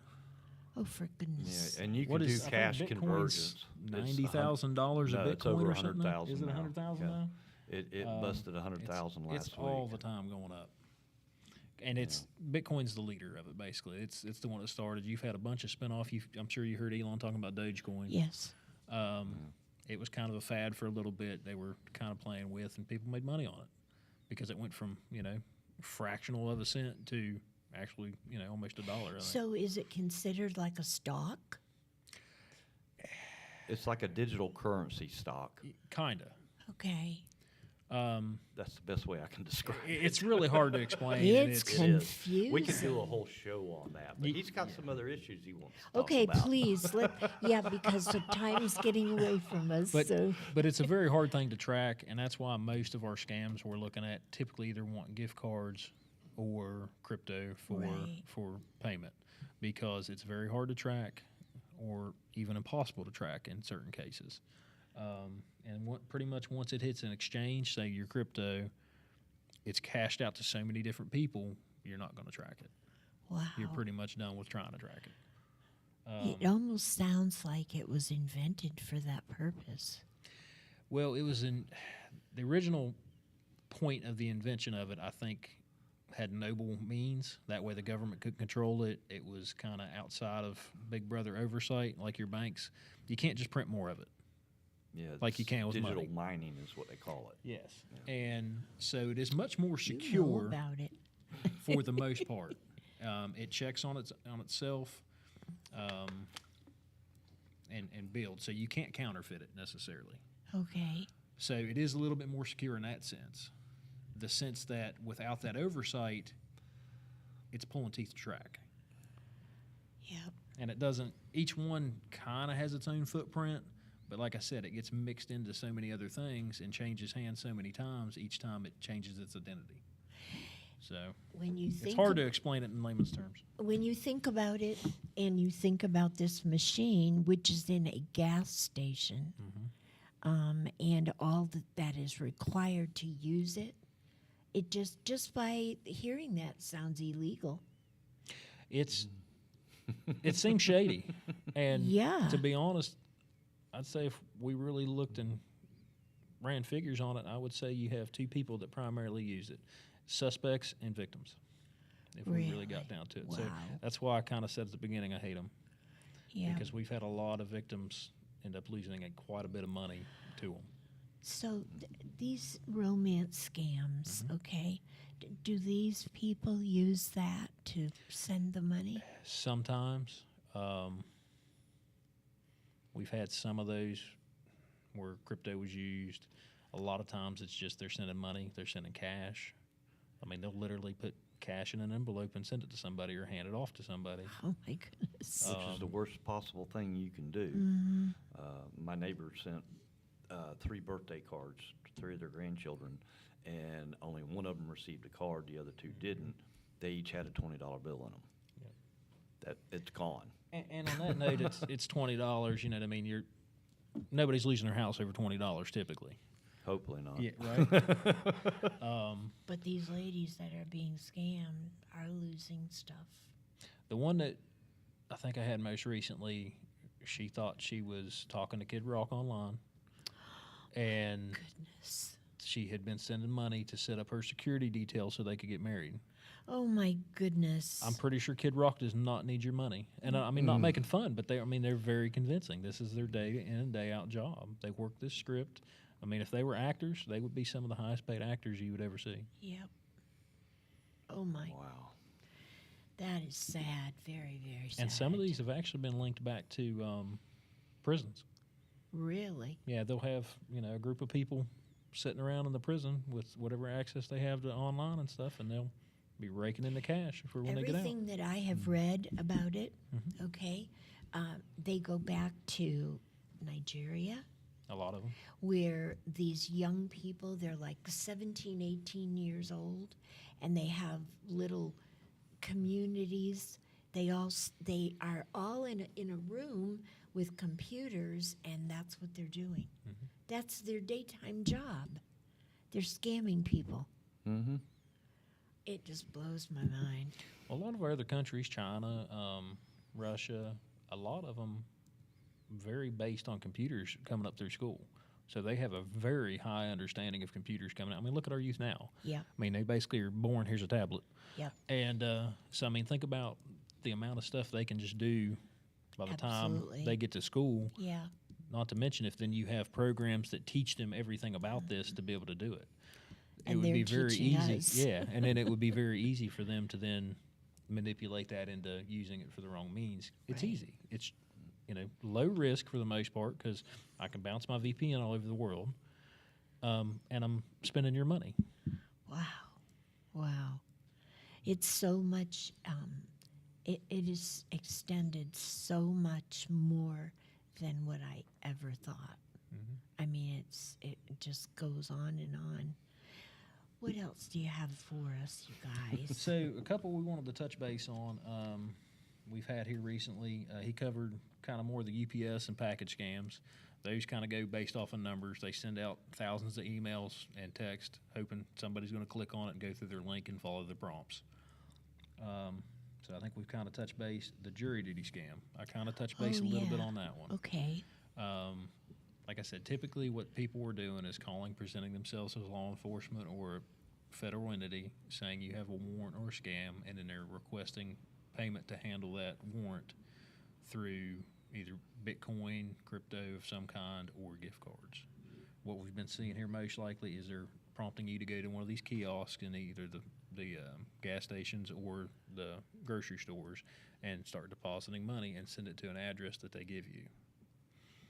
Oh, for goodness. Yeah, and you What can do is I think cash Bitcoin's conversions. It's $90,000 a No, Bitcoin it's over or something? 100,000 Is it now. 100,000 Yeah. now? It busted 100,000 last It's week. all the time going up. And it's Bitcoin's the leader of it, basically. It's the one that started. You've had a bunch of spinoff. I'm sure you heard Elon talking about Dogecoin. Yes. It was kind of a fad for a little bit. They were kind of playing with, and people made money on it because it went from fractional of a cent to actually almost $1. I think. So is it considered like a stock? It's like a digital currency stock. Kinda. Okay. That's the best way I can describe it. It's really hard to explain. and It's It is. confusing. We could do a whole show on that, but he's got some other issues he wants to Okay, talk about. please. Because the time's getting away from us. But it's a very hard thing to track, and that's why most of our scams we're looking at typically either want gift cards or crypto Right. for payment, because it's very hard to track or even impossible to track in certain cases. And pretty much once it hits an exchange, say your crypto, it's cashed out to so many different people, you're not going to track it. Wow. You're pretty much done with trying to track it. It almost sounds like it was invented for that purpose. Well, it was in the original point of the invention of it, I think, had noble means. That way the government could control it. It was kind of outside of Big Brother oversight, like your banks. You can't just print more of it. Yeah, Like you it's can with digital money. mining is what they call it. Yes. And so it is much more You know secure about it. for the most part. It checks on itself and builds. So you can't counterfeit it necessarily. Okay. So it is a little bit more secure in that sense. The sense that without that oversight, it's pulling teeth to track. Yep. And it doesn't, each one kind of has its own footprint, but like I said, it gets mixed into so many other things and changes hands so many times, each time it changes its identity. So When you think it's hard to explain it in layman's terms. when you think about it, and you think about this machine, which is in a gas station, and all that is required to use it, it just by hearing that sounds illegal. It seems shady. And Yeah. to be honest, I'd say if we really looked and ran figures on it, I would say you have two people that primarily use it, suspects and victims, if we really Really? got down to it. So Wow. that's why I kind of said at the beginning I hate them, Yeah. because we've had a lot of victims end up losing quite a bit of money to them. So these romance scams, okay, do these people use that to send the money? Sometimes we've had some of those where crypto was used. A lot of times it's just they're sending money, they're sending cash. I mean, they'll literally put cash in an envelope and send it to somebody or hand it off to somebody. Oh my goodness. Which is the worst possible thing you can do. My neighbor sent 3 birthday cards to 3 of their grandchildren, and only one of them received a card, the other 2 didn't. They each had a $20 bill in them. That it's gone. And on that note, it's $20. You know what I mean? Nobody's losing their house over $20 typically. Hopefully not. Yeah, right. But these ladies that are being scammed are losing stuff. The one that I think I had most recently, she thought she was talking to Kid Rock online, and Goodness. she had been sending money to set up her security detail so they could get married. Oh my goodness. I'm pretty sure Kid Rock does not need your money. And I mean, not making fun, but they're very convincing. This is their day in and day out job. They work this script. I mean, if they were actors, they would be some of the highest paid actors you would ever see. Yep. Oh my. Wow. That is sad. Very, very sad. And some of these have actually been linked back to prisons. Really? Yeah, they'll have, a group of people sitting around in the prison with whatever access they have to online and stuff, and they'll be raking in the cash for when they get out. Everything that I have read about it, okay, they go back to Nigeria, A lot of them. where these young people, they're like 17, 18 years old, and they have little communities. They are all in a room with computers, and that's what they're doing. That's their daytime job. They're scamming people. Mm-hmm. It just blows my mind. A lot of our other countries, China, Russia, a lot of them very based on computers coming up through school. So they have a very high understanding of computers coming out. I mean, look at our youth now. Yeah. I mean, they basically are born, here's a tablet. Yeah. And so, I mean, think about the amount of stuff they can just do by the Absolutely. time they get to school. Yeah. Not to mention if then you have programs that teach them everything about this to be able to do it. It And would be they're very teaching easy. us. Yeah, and then it would be very easy for them to then manipulate that into using it for the wrong means. It's Right. easy. It's, you know, low risk for the most part because I can bounce my VPN all over the world, and I'm spending your money. Wow. Wow. It's so much, it is extended so much more than what I ever thought. I mean, it just goes on and on. What else do you have for us, you guys? So a couple we wanted to touch base on. We've had here recently. He covered kind of more of the UPS and package scams. Those kind of go based off of numbers. They send out thousands of emails and text, hoping somebody's going to click on it and go through their link and follow the prompts. So I think we've kind of touched base. The jury duty scam, I kind of touched base Oh, a little bit yeah. on that one. Okay. Like I said, typically what people were doing is calling, presenting themselves as law enforcement or a federal entity, saying you have a warrant or a scam, and then they're requesting payment to handle that warrant through either Bitcoin, crypto of some kind, or gift cards. What we've been seeing here most likely is they're prompting you to go to one of these kiosks in either the gas stations or the grocery stores and start depositing money and send it to an address that they give you.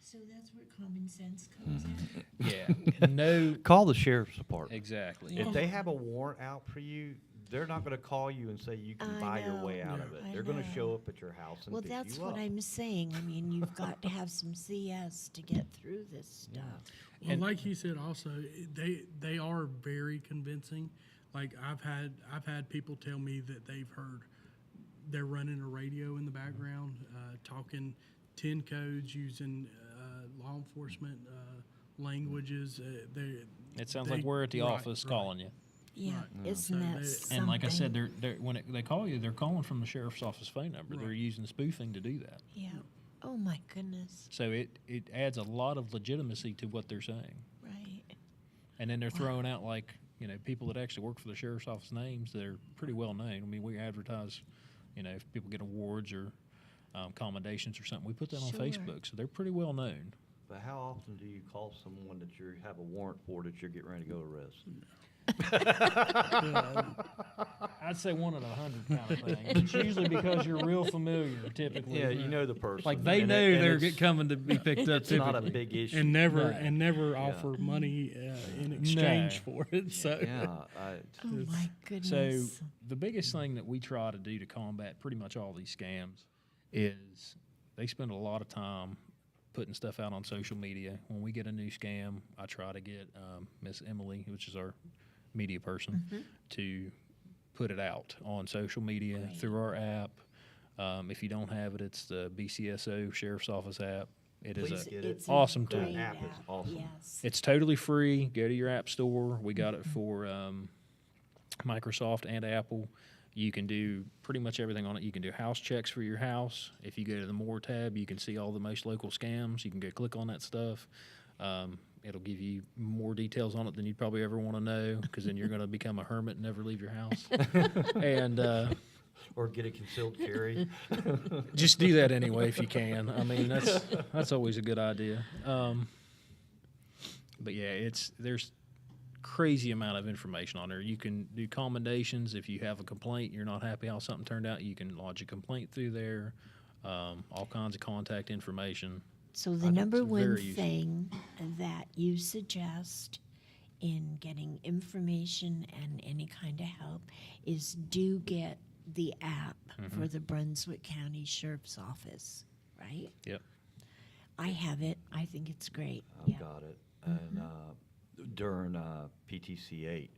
So that's where common sense comes in. Yeah, no, Call the sheriff's department. exactly. Yeah. If they have a warrant out for you, they're not going to call you and say you can I buy your know. way out No. of it. I They're going to know. show up at your house and Well, pick that's you what up. I'm saying. I mean, you've got to have some CS to get through this stuff. Well, And- like he said, also they are very convincing. Like I've had people tell me that they're running a radio in the background, talking 10 codes using law enforcement languages. It sounds like we're at the office calling you. Yeah, Right. isn't So that they- something? And like I said, they're when they call you, they're calling from the sheriff's office phone number. They're Right. using spoofing to do that. Yeah. Oh, my goodness. So it adds a lot of legitimacy to what they're saying. Right. And then they're throwing out, like, you know, people that actually work for the sheriff's office names that are pretty well known. I mean, we advertise, you know, if people get awards or commendations or something, we put that on Sure. Facebook. So they're pretty well known. But how often do you call someone that you have a warrant for that you're getting ready to go arrest? I'd say 1 in 100 kind of thing. It's usually because you're real familiar, typically. Yeah, you know the person. Like they and know and they're it's- coming to be picked up. It's not a typically. big issue. and never No. and never offer money in exchange for it. So yeah, Oh, my goodness. So the biggest thing that we try to do to combat pretty much all these scams is they spend a lot of time putting stuff out on social media. When we get a new scam, I try to get Miss Emily, which is our media person, to put it out on social media Right. through our app. If you don't have it, it's the BCSO Sheriff's Office app. It is Please a get it. It's a awesome tool. great That app is awesome. Yes. It's totally free. Go to your app store. We got it for Microsoft and Apple. You can do pretty much everything on it. You can do house checks for your house. If you go to the More tab, you can see all the most local scams. You can go click on that stuff. It'll give you more details on it than you'd probably ever want to know, because then you're going to become a hermit and never leave your house. And Or get a concealed carry. just do that anyway if you can. I mean, that's always a good idea. But yeah, there's crazy amount of information on there. You can do commendations if you have a complaint, you're not happy how something turned out. You can lodge a complaint through there. All kinds of contact information. So the think number it's one very useful. thing that you suggest in getting information and any kind of help is do get the app for the Brunswick County Sheriff's Office, right? Yep. I have it. I think it's great. I've got it. And during PTC 8,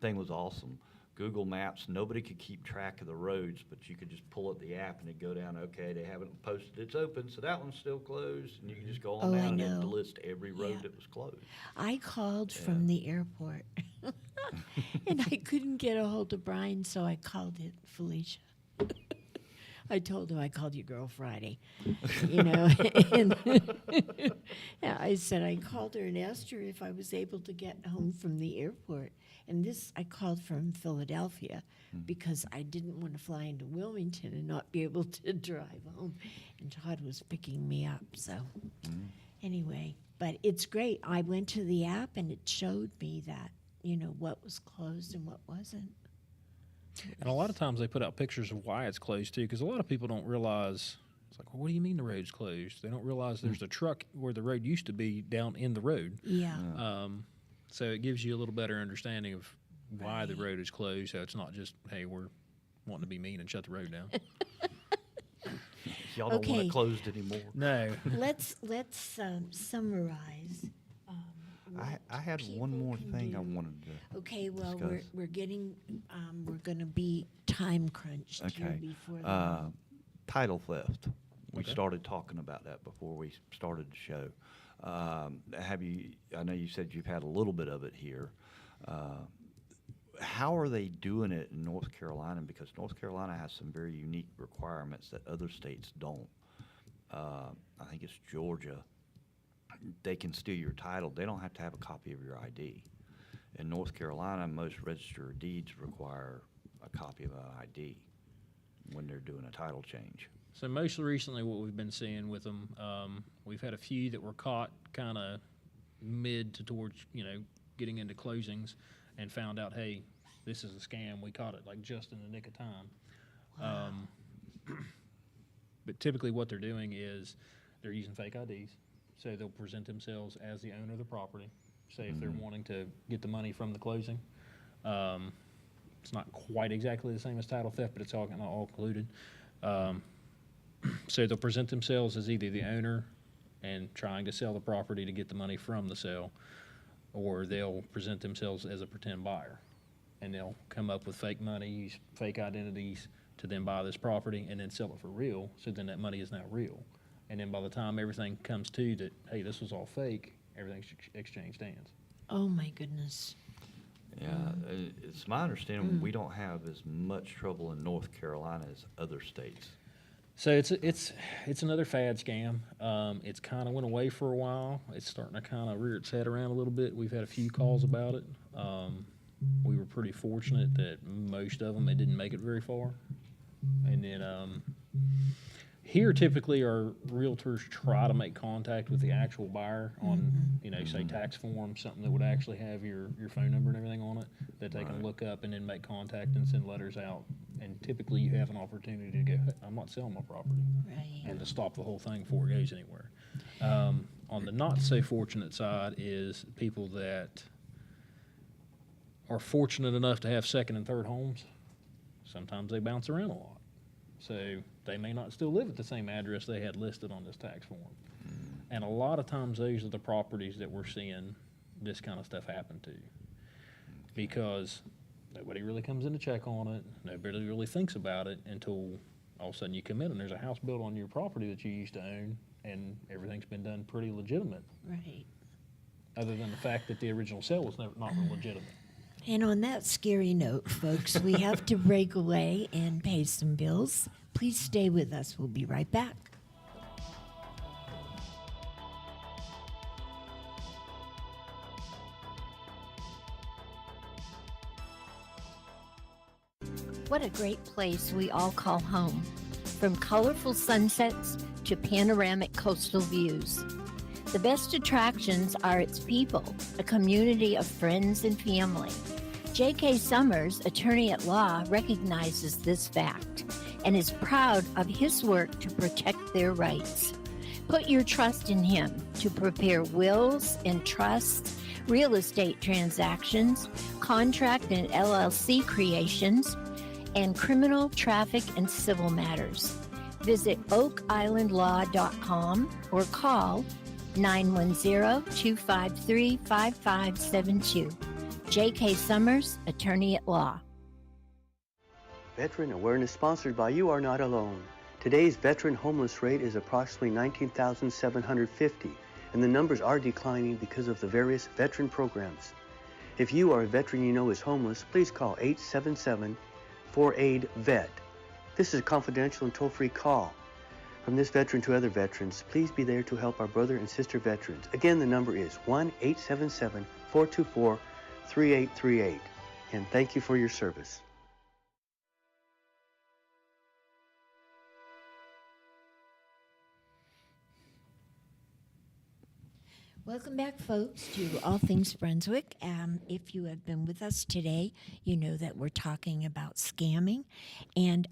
thing was awesome. Google Maps, nobody could keep track of the roads, but you could just pull up the app and it'd go down, okay, they haven't posted it's open, so that one's still closed. And you can just go on Oh, I down and it'd know. list every road Yeah. that was closed. I called from the airport and I couldn't get a hold of Brian, so I called it Felicia. I told him I called you Girl Friday, you know. And yeah, I said I called her and asked her if I was able to get home from the airport. And this, I called from Philadelphia because I didn't want to fly into Wilmington and not be able to drive home. And Todd was picking me up, so anyway. But it's great. I went to the app and it showed me that, you know, what was closed and what wasn't. And a lot of times they put out pictures of why it's closed too, because a lot of people don't realize. It's like, well, what do you mean the road's closed? They don't realize there's a truck where the road used to be down in the road. Yeah. So it gives you a little better understanding of why the Right. road is closed. So it's not just, hey, we're wanting to be mean and shut the road down. Y'all don't want Okay. it closed anymore. No. Let's summarize. I had one people more can thing I do. wanted to. Okay, well, discuss. we're getting, we're going to be time crunched here Okay. before the Title theft. We Okay. started talking about that before we started the show. Have you? I know you said you've had a little bit of it here. How are they doing it in North Carolina? Because North Carolina has some very unique requirements that other states don't. I think it's Georgia. They can steal your title. They don't have to have a copy of your ID. In North Carolina, most register of deeds require a copy of an ID when they're doing a title change. So most recently what we've been seeing with them, we've had a few that were caught kind of mid to towards, you know, getting into closings and found out, hey, this is a scam. We caught it like just in the nick of time. But typically what they're doing is they're using fake IDs. So they'll present themselves as the owner of the property. Say if they're wanting to get the money from the closing. It's not quite exactly the same as title theft, but it's all kind of all included. So they'll present themselves as either the owner and trying to sell the property to get the money from the sale, or they'll present themselves as a pretend buyer. And they'll come up with fake money, use fake identities to then buy this property and then sell it for real. So then that money is now real. And then by the time everything comes to that, hey, this was all fake, everything's exchanged hands. Oh, my goodness. Yeah, it's my understanding we don't have as much trouble in North Carolina as other states. So it's another fad scam. It's kind of went away for a while. It's starting to kind of rear its head around a little bit. We've had a few calls about it. We were pretty fortunate that most of them, it didn't make it very far. And then here typically our realtors try to make contact with the actual buyer on, you know, say tax form, something that would actually have your phone number and everything on it that they can look up and then make contact and send letters out. And typically you have an opportunity to go, hey, I'm not selling my property, Right. and to stop the whole thing before it goes anywhere. On the not so fortunate side is people that are fortunate enough to have second and third homes. Sometimes they bounce around a lot. So they may not still live at the same address they had listed on this tax form. And a lot of times those are the properties that we're seeing this kind of stuff happen to, because nobody really comes in to check on it. Nobody really thinks about it until all of a sudden you come in and there's a house built on your property that you used to own and everything's been done pretty legitimate, Right. other than the fact that the original sale was not legitimate. And on that scary note, folks, we have to break away and pay some bills. Please stay with us. We'll be right back. What a great place we all call home. From colorful sunsets to panoramic coastal views. The best attractions are its people, a community of friends and family. J.K. Summers, attorney at law, recognizes this fact and is proud of his work to protect their rights. Put your trust in him to prepare wills and trusts, real estate transactions, contract and LLC creations, and criminal, traffic, and civil matters. Visit oakislandlaw.com or call 910-253-5572. J.K. Summers, attorney at law. Veteran Awareness sponsored by You Are Not Alone. Today's veteran homeless rate is approximately 19,750, and the numbers are declining because of the various veteran programs. If you are a veteran you know is homeless, please call 877-4AID-VET. This is a confidential and toll-free call. From this veteran to other veterans, please be there to help our brother and sister veterans. Again, the number is 1-877-424-3838. And thank you for your service. Welcome back, folks, to All Things Brunswick. If you have been with us today, you know that we're talking about scamming. And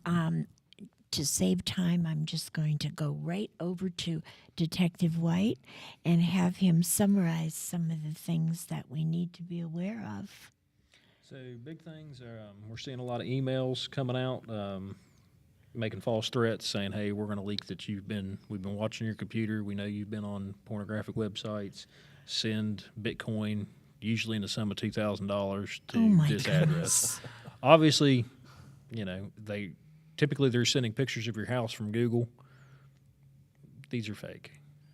to save time, I'm just going to go right over to Detective White and have him summarize some of the things that we need to be aware of. So big things are we're seeing a lot of emails coming out, making false threats, saying, "Hey, we're going to leak that we've been watching your computer. We know you've been on pornographic websites. Send Bitcoin, usually in the sum of $2,000, to this address." Obviously, typically they're sending pictures of your house from Google. These are fake.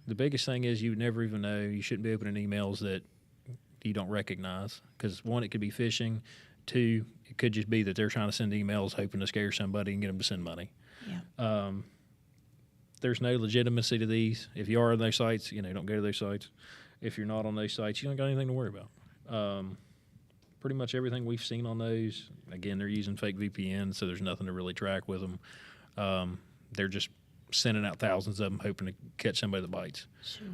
The biggest thing is you would never even know. You shouldn't be opening emails that you don't recognize, because one, it could be phishing. Two, it could just be that they're trying to send emails hoping to scare somebody and get them to send money. Yeah. There's no legitimacy to these. If you are on those sites, don't go to those sites. If you're not on those sites, you don't got anything to worry about. Pretty much everything we've seen on those, again, they're using fake VPNs, so there's nothing to really track with them. They're just sending out thousands of them, hoping to catch somebody that bites. Sure.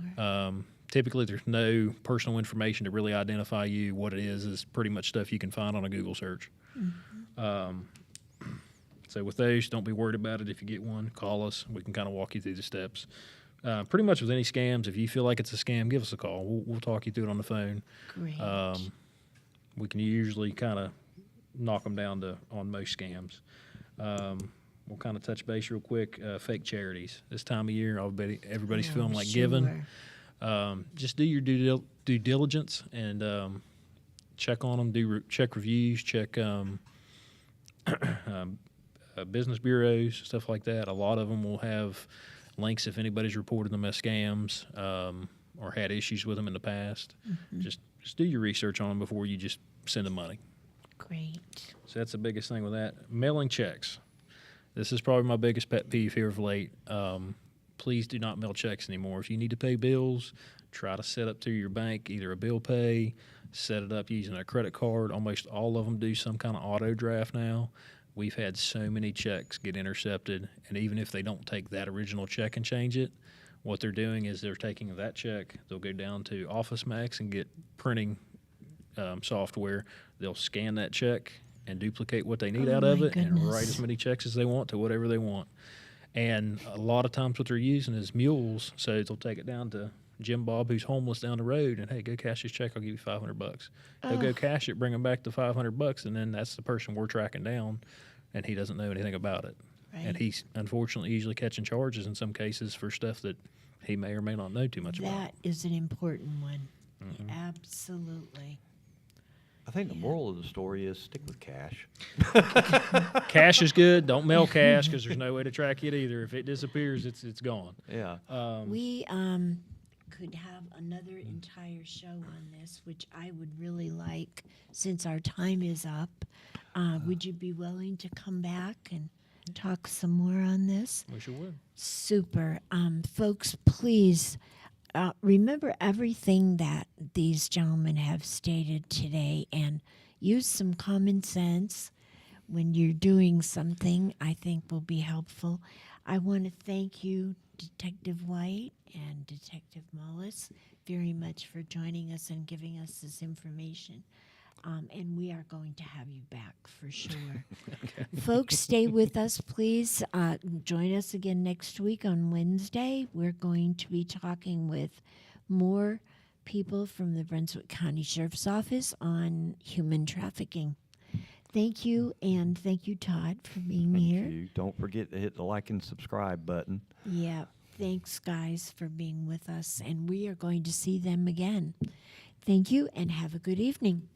Typically, there's no personal information to really identify you. What it is pretty much stuff you can find on a Google search. Mm-hmm. So with those, don't be worried about it. If you get one, call us. We can kind of walk you through the steps. Pretty much with any scams, if you feel like it's a scam, give us a call. We'll talk you through it on the phone. Great. We can usually kind of knock them down on most scams. We'll kind of touch base real quick. Fake charities. This time of year, everybody's feeling like giving. Just do your due diligence and check on them. Check reviews. Check business bureaus, stuff like that. A lot of them will have links if anybody's reported them as scams or had issues with them in the past. Mm-hmm. Just do your research on them before you just send them money. Great. So that's the biggest thing with that. Mailing checks. This is probably my biggest pet peeve here of late. Please do not mail checks anymore. If you need to pay bills, try to set up through your bank either a bill pay, set it up using a credit card. Almost all of them do some kind of auto draft now. We've had so many checks get intercepted, and even if they don't take that original check and change it, what they're doing is they're taking that check, they'll go down to Office Max and get printing software. They'll scan that check and duplicate what they need out of it and write as many checks as they want to whatever they want. And a lot of times what they're using is mules, so they'll take it down to Jim Bob, who's homeless down the road, and, "Hey, go cash this check, I'll give you $500. They'll go cash it, bring them back the $500, and then that's the person we're tracking down, and he doesn't know anything about it. Right. And he's unfortunately usually catching charges in some cases for stuff that he may or may not know too much about. That is an important one. Mm-hmm. Absolutely. I think the moral of the story is stick with cash. Cash is good. Don't mail cash because there's no way to track it either. If it disappears, it's gone. Yeah. We could have another entire show on this, which I would really like. Since our time is up, would you be willing to come back and talk some more on this? We sure would. Super. Folks, please remember everything that these gentlemen have stated today and use some common sense when you're doing something. I think will be helpful. I want to thank you, Detective White and Detective Mullis, very much for joining us and giving us this information. And we are going to have you back for sure. Okay. Folks, stay with us, please. Join us again next week on Wednesday. We're going to be talking with more people from the Brunswick County Sheriff's Office on human trafficking. Thank you, and thank you, Todd, for being here. Thank you. Don't forget to hit the like and subscribe button. Yeah, thanks, guys, for being with us, and we are going to see them again. Thank you, and have a good evening.